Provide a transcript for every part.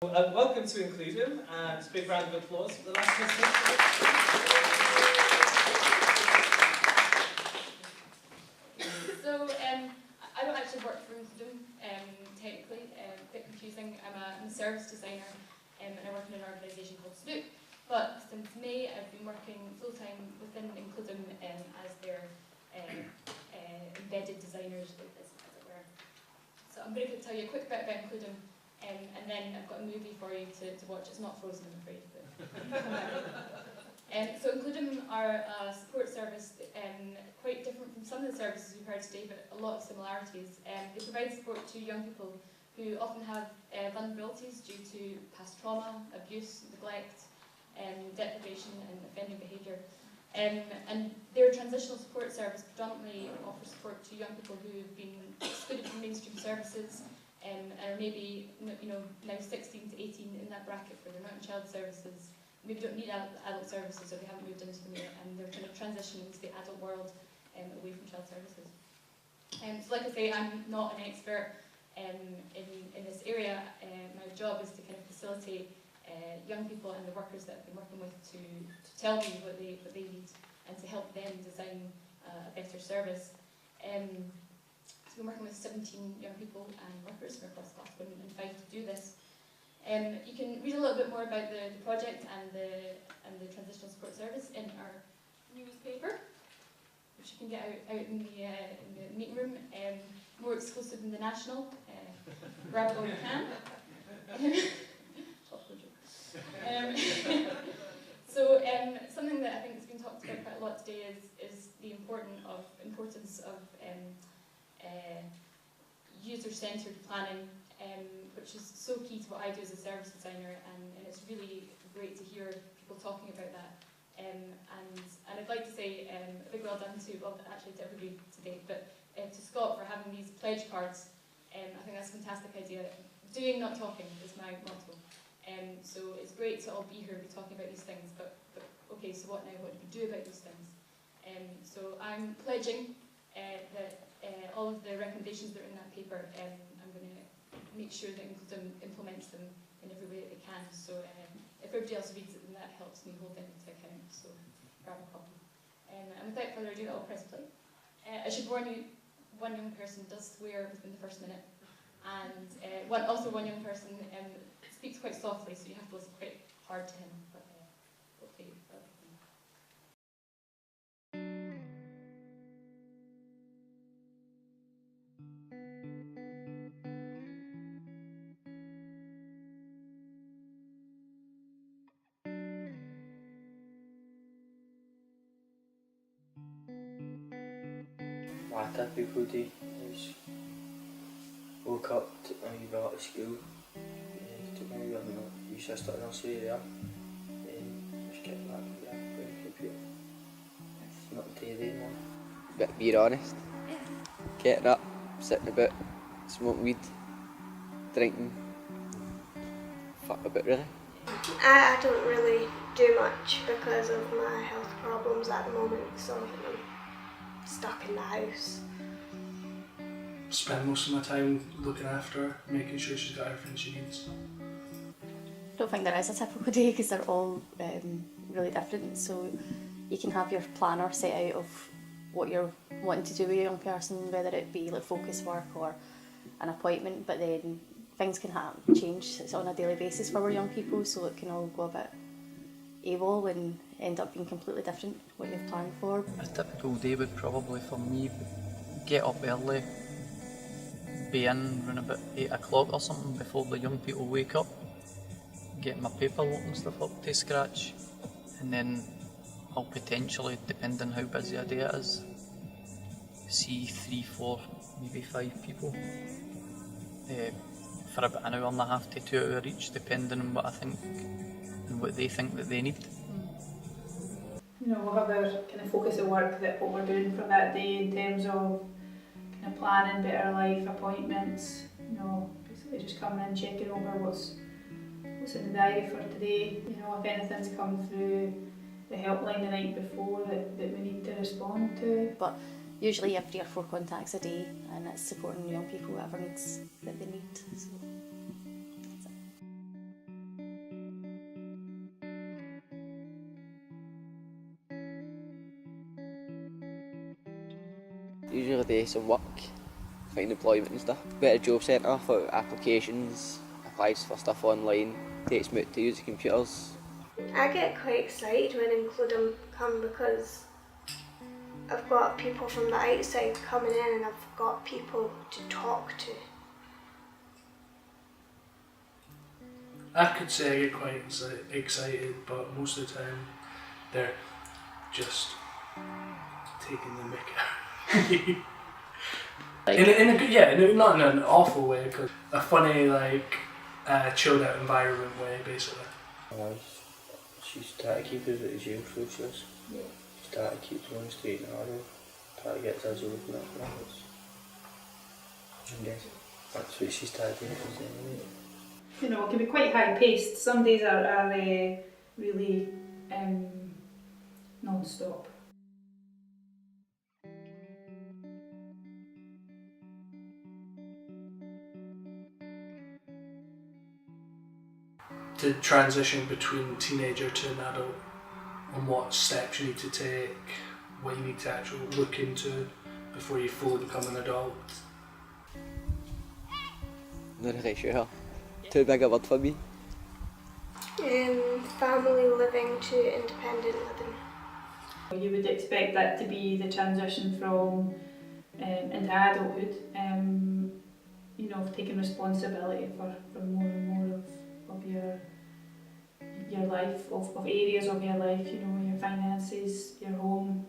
Welcome to Includem, and a big round of applause for the last person. So, I don't actually work for Includem, technically, quite confusing. I'm a service designer, and I work in an organisation called Snoop. But since May, I've been working full-time within Includem as their embedded designers, as it were. So I'm going to tell you a quick bit about Includem, and then I've got a movie for you to watch. It's not Frozen, I'm afraid. But so Includem are a support service, quite different from some of the services we've heard today, but a lot of similarities. They provide support to young people who often have vulnerabilities due to past trauma, abuse, neglect, deprivation and offending behaviour. And their transitional support service predominantly offers support to young people who have been excluded from mainstream services and are maybe now 16 to 18 in that bracket where they're not in child services, maybe don't need adult services or they haven't moved into them yet, and they're kind of transitioning into the adult world away from child services. So like I say, I'm not an expert in this area. My job is to kind of facilitate young people and the workers that I've been working with to tell me what they need and to help them design a better service. So I've been working with 17 young people and workers from across Scotland and 5 to do this. You can read a little bit more about the project and the transitional support service in our newspaper, which you can get out in the meeting room. More exclusive than the National. Grab it while you can. So something that I think has been talked about quite a lot today is the importance of user-centred planning, which is so key to what I do as a service designer, and it's really great to hear people talking about that. And I'd like to say a big well done to everybody today, but to Scott for having these pledge cards. I think that's a fantastic idea. Doing, not talking, is my motto. So it's great to all be here, be talking about these things, but okay, so what now? What do we do about these things? So I'm pledging that all of the recommendations that are in that paper, I'm going to make sure that Includem implements them in every way that they can. So if everybody else reads it, then that helps me hold them to account. So grab a copy. And without further ado, I'll press play. I should warn you, one young person does swear within the first minute, and one young person speaks quite softly, so you have to listen quite hard to him. But hopefully, My typical day is woke up, took my wee brother to school, took my wee sister to nursery there, just get back and play the computer. Nothing to do anymore. But being honest, getting up, sitting about, smoking weed, drinking, fuck about really. I don't really do much because of my health problems at the moment, so I'm stuck in the house. Spend most of my time looking after her, making sure she's got everything she needs. I don't think there is a typical day because they're all really different. So you can have your planner set out of what you're wanting to do with a young person, whether it be like focus work or an appointment, but then things can change. It's on a daily basis for our young people, so it can all go a bit AWOL and end up being completely different what you've planned for. A typical day would probably for me get up early, be in around about 8 o'clock or something before the young people wake up, get my paperwork and stuff up to scratch, and then I'll potentially, depending how busy a day it is, see 3, 4, maybe 5 people for about an hour and a half to 2 hours each, depending on what I think and what they think that they need. We'll have our kind of focus of work that what we're doing for that day in terms of kind of planning better life, appointments, basically just coming in, checking over what's in the diary for today, if anything's come through the helpline the night before that we need to respond to. But usually you have 3 or 4 contacts a day, and it's supporting young people, whatever needs that they need. So that's it. usually do some work, find employment and stuff. Bit of job centre for applications, applies for stuff online, takes me out to use the computers. I get quite excited when Includem come because I've got people from the outside coming in and I've got people to talk to. I could say I get quite excited, but most of the time they're just taking the mick out of me. in a good, yeah, not in an awful way, but a funny, like, chilled out environment way, basically. She's trying to keep us at the jail process. Yeah. She's trying to keep us on the straight and narrow. Trying to get us open up for us. And that's what she's trying to do anyway. You know, it can be quite high paced. Some days are really non-stop. To transition between teenager to an adult, and what steps you need to take, what you need to actually look into before you fully become an adult. Not really sure. Too big a word for me. Family living to independent living. You would expect that to be the transition from into adulthood, you know, taking responsibility for more and more of your life, of areas of your life, you know, your finances, your home,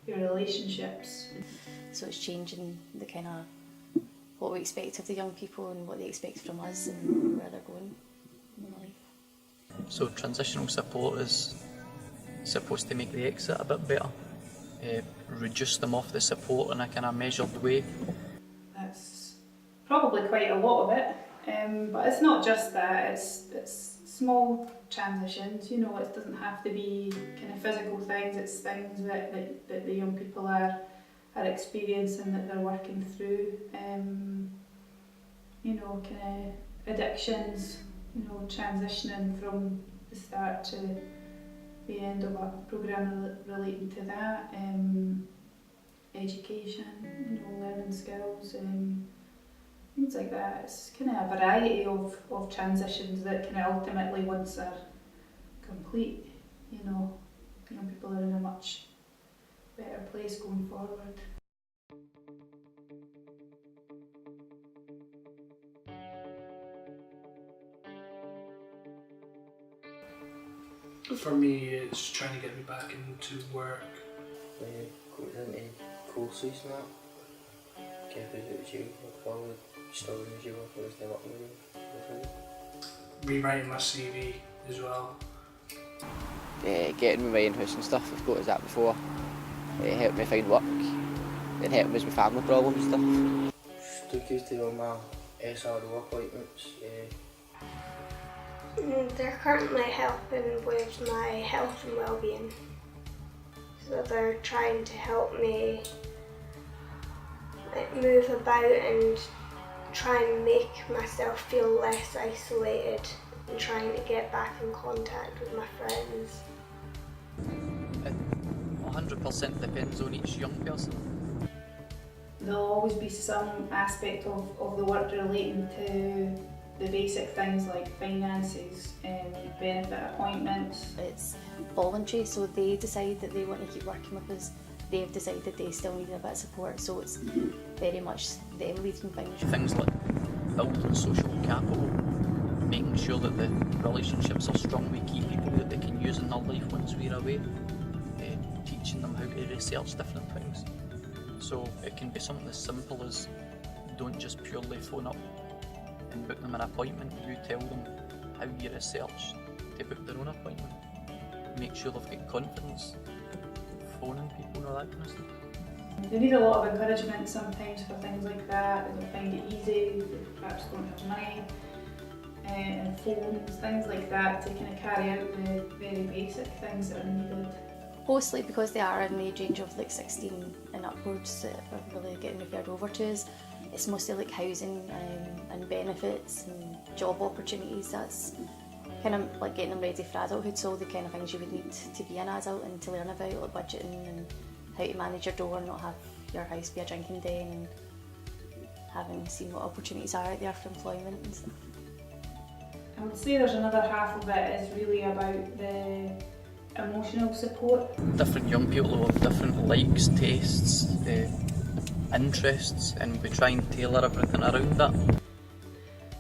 your relationships. So it's changing the kind of what we expect of the young people and what they expect from us and where they're going in life. So transitional support is supposed to make the exit a bit better, reduce them off the support in a kind of measured way. That's probably quite a lot of it, but it's not just that, it's small transitions, you know, it doesn't have to be kind of physical things, it's things that the young people are experiencing, that they're working through, you know, kind of addictions, you know, transitioning from the start to the end of a programme relating to that, education, you know, learning skills, things like that. It's kind of a variety of transitions that kind of ultimately, once they're complete, you know, young people are in a much better place going forward. For me, it's trying to get me back into work. Goes into courses and that. Get us out of jail, probably still in the jail if I was there working with you. Rewriting my CV as well. Getting my own house and stuff, I've got us that before. Helped me find work, and helped me with my family problems and stuff. Took you to all my SRO appointments. They're currently helping with my health and well-being. So they're trying to help me move about and try and make myself feel less isolated and trying to get back in contact with my friends. It 100% depends on each young person. There'll always be some aspect of the work relating to the basic things like finances and benefit appointments. It's voluntary, so they decide that they want to keep working with us. They've decided they still need a bit of support, so it's very much them leading things. Things like building social capital, making sure that the relationships are strong with key people that they can use in their life once we're away, teaching them how to research different things. So it can be something as simple as don't just purely phone up and book them an appointment. You tell them how you research to book their own appointment. Make sure they've got confidence phoning people and all that kind of stuff. They need a lot of encouragement sometimes for things like that. They don't find it easy, they perhaps don't have money, and phones, things like that, to kind of carry out the very basic things that are needed. Mostly because they are in the age range of like 16 and upwards that are really getting referred over to us. It's mostly like housing and benefits and job opportunities. That's kind of like getting them ready for adulthood, so all the kind of things you would need to be an adult and to learn about, like budgeting and how to manage your door and not have your house be a drinking den, and having seen what opportunities are out there for employment and stuff. I would say there's another half of it is really about the emotional support. Different young people have different likes, tastes, interests, and we try and tailor everything around that.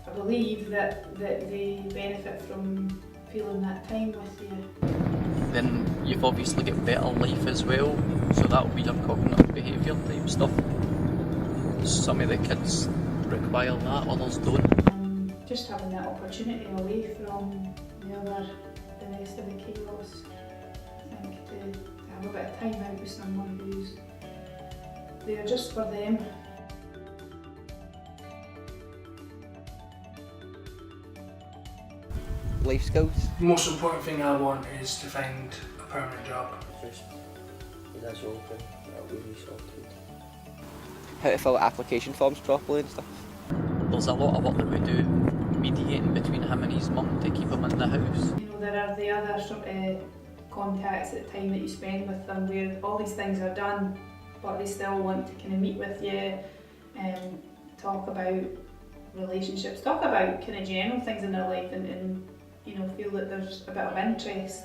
I believe that they benefit from feeling that time with you. Then you've obviously got better life as well, so that'll be your cognitive behaviour type stuff. Some of the kids require that, others don't. Just having that opportunity away from the rest of the chaos. I think to have a bit of time out with someone who's there just for them. Life skills. The most important thing I want is to find a permanent job. Just with us open, that will be sorted. How to fill out application forms properly and stuff. There's a lot of work that we do mediating between him and his mum to keep him in the house. You know, there are the other sort of contacts at the time that you spend with them where all these things are done, but they still want to kind of meet with you and talk about relationships, talk about kind of general things in their life, and you know, feel that there's a bit of interest,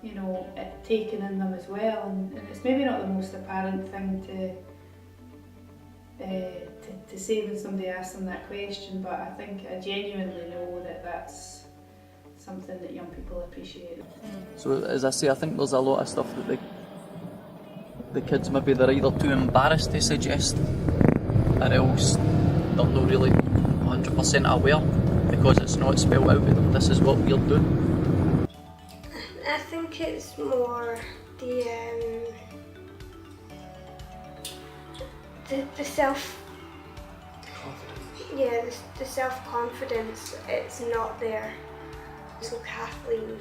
you know, taken in them as well. And it's maybe not the most apparent thing to say when somebody asks them that question, but I think I genuinely know that that's something that young people appreciate. So as I say, I think there's a lot of stuff that the kids maybe they're either too embarrassed to suggest, or else they're not really 100% aware because it's not spelled out with them, this is what we're doing. I think it's more the self. Yeah, the self-confidence, it's not there. So Kathleen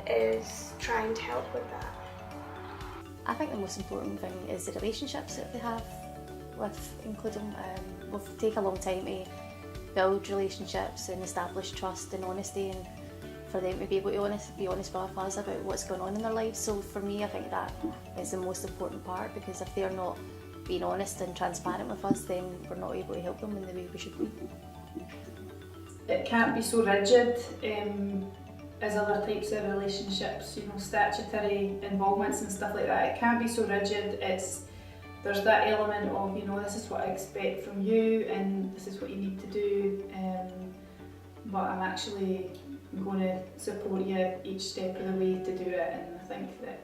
is trying to help with that. I think the most important thing is the relationships that they have with Includem. Will take a long time to build relationships and establish trust and honesty, and for them to be able to be honest with us about what's going on in their lives. So for me, I think that is the most important part, because if they're not being honest and transparent with us, then we're not able to help them in the way we should be. It can't be so rigid as other types of relationships, you know, statutory involvements and stuff like that. It can't be so rigid. There's that element of, you know, this is what I expect from you and this is what you need to do, but I'm actually going to support you each step of the way to do it. And I think that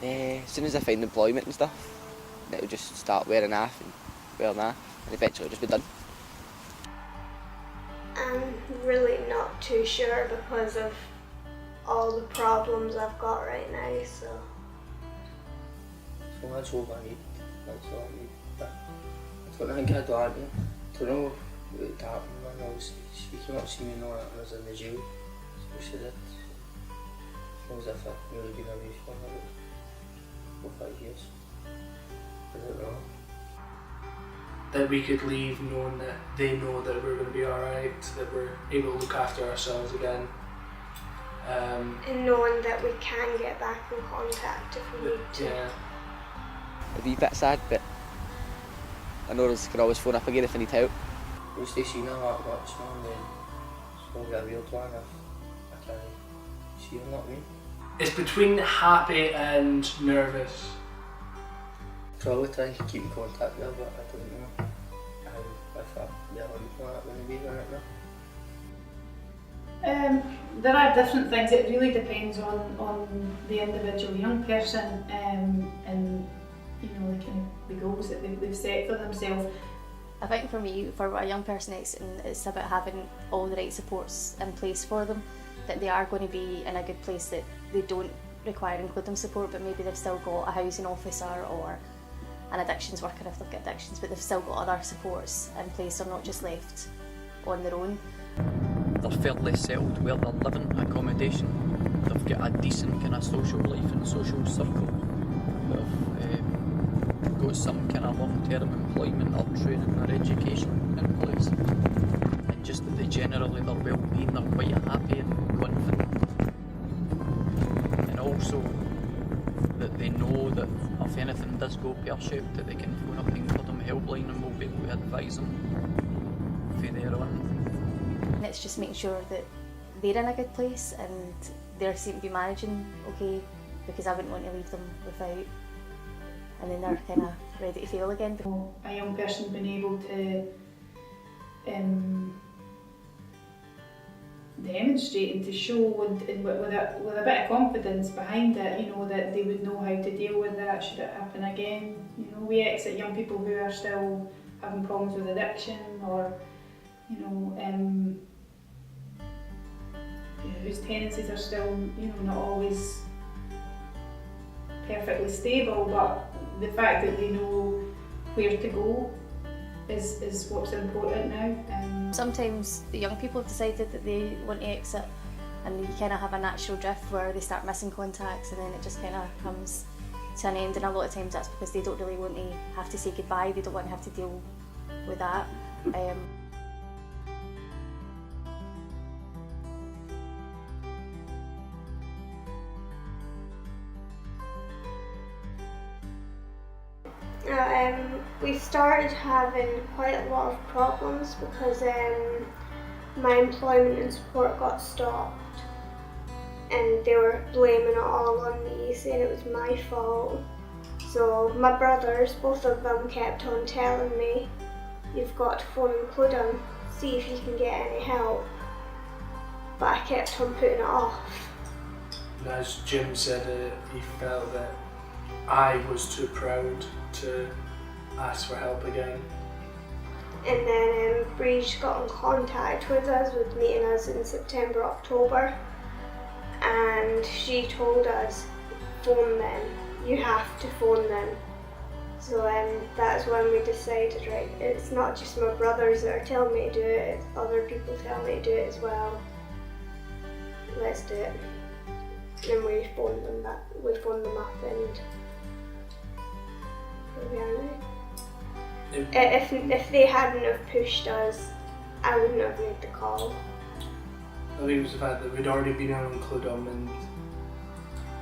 As soon as I find employment and stuff, it'll just start wearing off, and eventually it'll just be done. I'm really not too sure because of all the problems I've got right now, so. So that's all I need. That's all I need. But I don't think I'd like to know what happened when I was speaking up to me and all that, and I was in the jail. So she did. It was as if I'd really been away from her for 5 years. I don't know. That we could leave knowing that they know that we're going to be alright, that we're able to look after ourselves again. And knowing that we can get back in contact if we need to. Yeah. A wee bit sad, but I know I can always phone up again if I need help. I used to see her that much, man, then it's probably a weird one if I can't see her, not me. It's between happy and nervous. Probably trying to keep in contact with her, but I don't know how, if I'd be allowed that when we leave right now. there are different things. It really depends on the individual young person and you know the kind of the goals that they've set for themselves. I think for me, for a young person, it's about having all the right supports in place for them, that they are going to be in a good place, that they don't require Includem support, but maybe they've still got a housing officer or an addictions worker if they've got addictions, but they've still got other supports in place. They're not just left on their own. They're fairly settled where they're living, accommodation. They've got a decent kind of social life and social circle. They've go got some kind of long-term employment or training or education in place. And just that they generally, their well-being, they're quite happy and confident. And also that they know that if anything does go pear-shaped, that they can phone up Includem helpline and we'll be able to advise them from there on. And it's just making sure that they're in a good place and they seem to be managing okay, because I wouldn't want to leave them without, and then they're kind of ready to fail again. A young person being able to demonstrate and to show and with a bit of confidence behind it, you know, that they would know how to deal with that should it happen again. You know, we exit young people who are still having problems with addiction or, you know, whose tendencies are still, you know, not always perfectly stable, but the fact that they know where to go is what's important now. Sometimes the young people have decided that they want to exit and you kind of have a natural drift where they start missing contacts and then it just kind of comes to an end, and a lot of times that's because they don't really want to have to say goodbye, they don't want to have to deal with that. We started having quite a lot of problems because my employment and support got stopped and they were blaming it all on me, saying it was my fault. So my brothers, both of them, kept on telling me, you've got to phone Includem, see if you can get any help. But I kept on putting it off. And as Jim said, he felt that I was too proud to ask for help again. And then Breege got in contact with us, with meeting us in September, October, and she told us, phone them, you have to phone them. So that's when we decided, right, it's not just my brothers that are telling me to do it, it's other people telling me to do it as well. Let's do it. And we phoned them up and here we are now. If they hadn't have pushed us, I wouldn't have made the call. I think it was the fact that we'd already been on Includem, and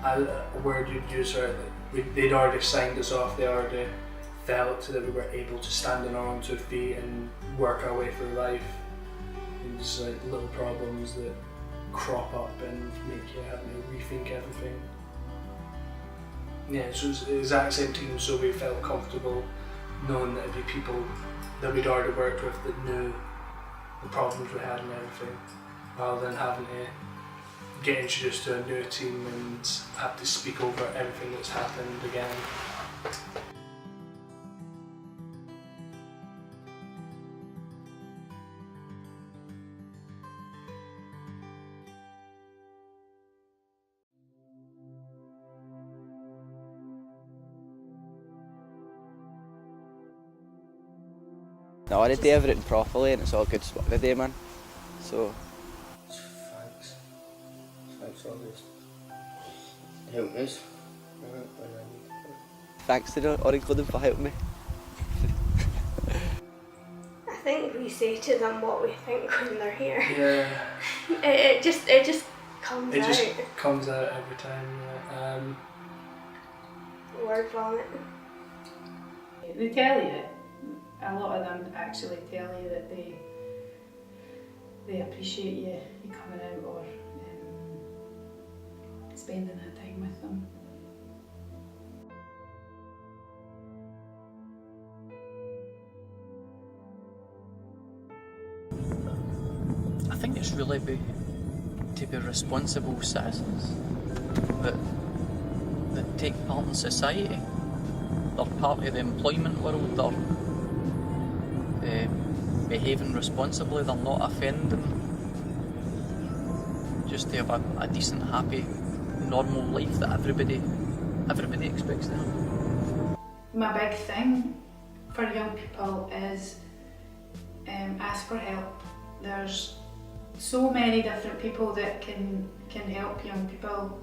a word you'd use, they'd already signed us off, they already felt that we were able to stand on our own 2 feet and work our way through life. And just like little problems that crop up and make you have to rethink everything. Yeah, so it was the exact same team, so we felt comfortable knowing that it'd be people that we'd already worked with that knew the problems we had and everything, rather than having to get introduced to a new team and have to speak over everything that's happened again. No, I did do everything properly and it's all good spot today, man. So Thanks. Thanks for this. Helping us. thanks to Includem for helping me. I think we say to them what we think when they're here. Yeah. It just comes out. It just comes out every time. Word vomit. They tell you, a lot of them actually tell you that they appreciate you coming out or spending that time with them. I think it's really to be responsible citizens that take part in society. They're part of the employment world, they're behaving responsibly, they're not offending. Just to have a decent, happy, normal life that everybody expects to have. My big thing for young people is ask for help. There's so many different people that can help young people.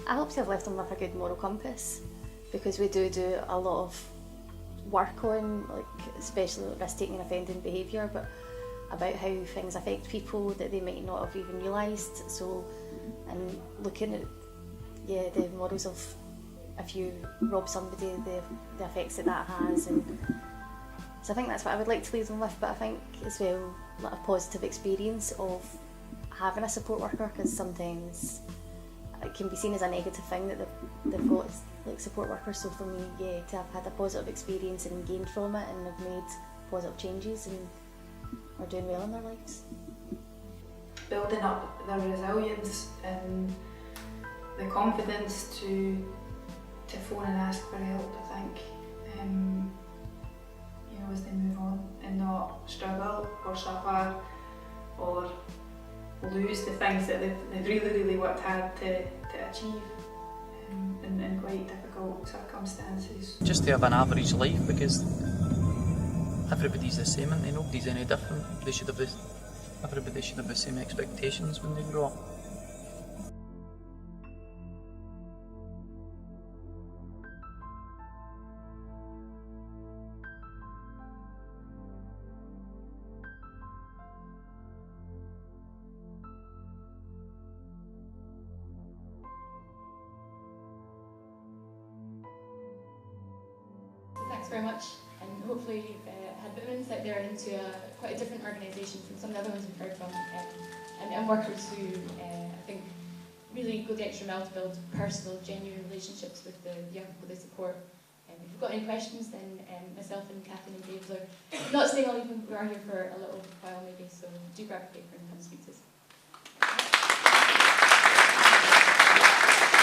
I hope to have left them with a good moral compass, because we do a lot of work on, like especially risk-taking and offending behaviour, but about how things affect people that they might not have even realised. So, and looking at the models of if you rob somebody, the effects that has, and so I think that's what I would like to leave them with. But I think as well, like a positive experience of having a support worker, because sometimes it can be seen as a negative thing that they've got like support workers. So for me, to have had a positive experience and gained from it and have made positive changes and are doing well in their lives. Building up their resilience and the confidence to phone and ask for help, I think, as they move on, and not struggle or suffer or lose the things that they've really worked hard to achieve in quite difficult circumstances. Just to have an average life, because everybody's the same and nobody's any different. Everybody should have the same expectations when they grow up. Thanks very much, and hopefully you've had a bit of insight there into quite a different organisation from some of the other ones we've heard from, and workers who I think really go the extra mile to build personal, genuine relationships with the young people they support. If you've got any questions, then myself and Catherine and Dave are not staying all evening, we are here for a little while maybe, so do grab a paper and come speak to us.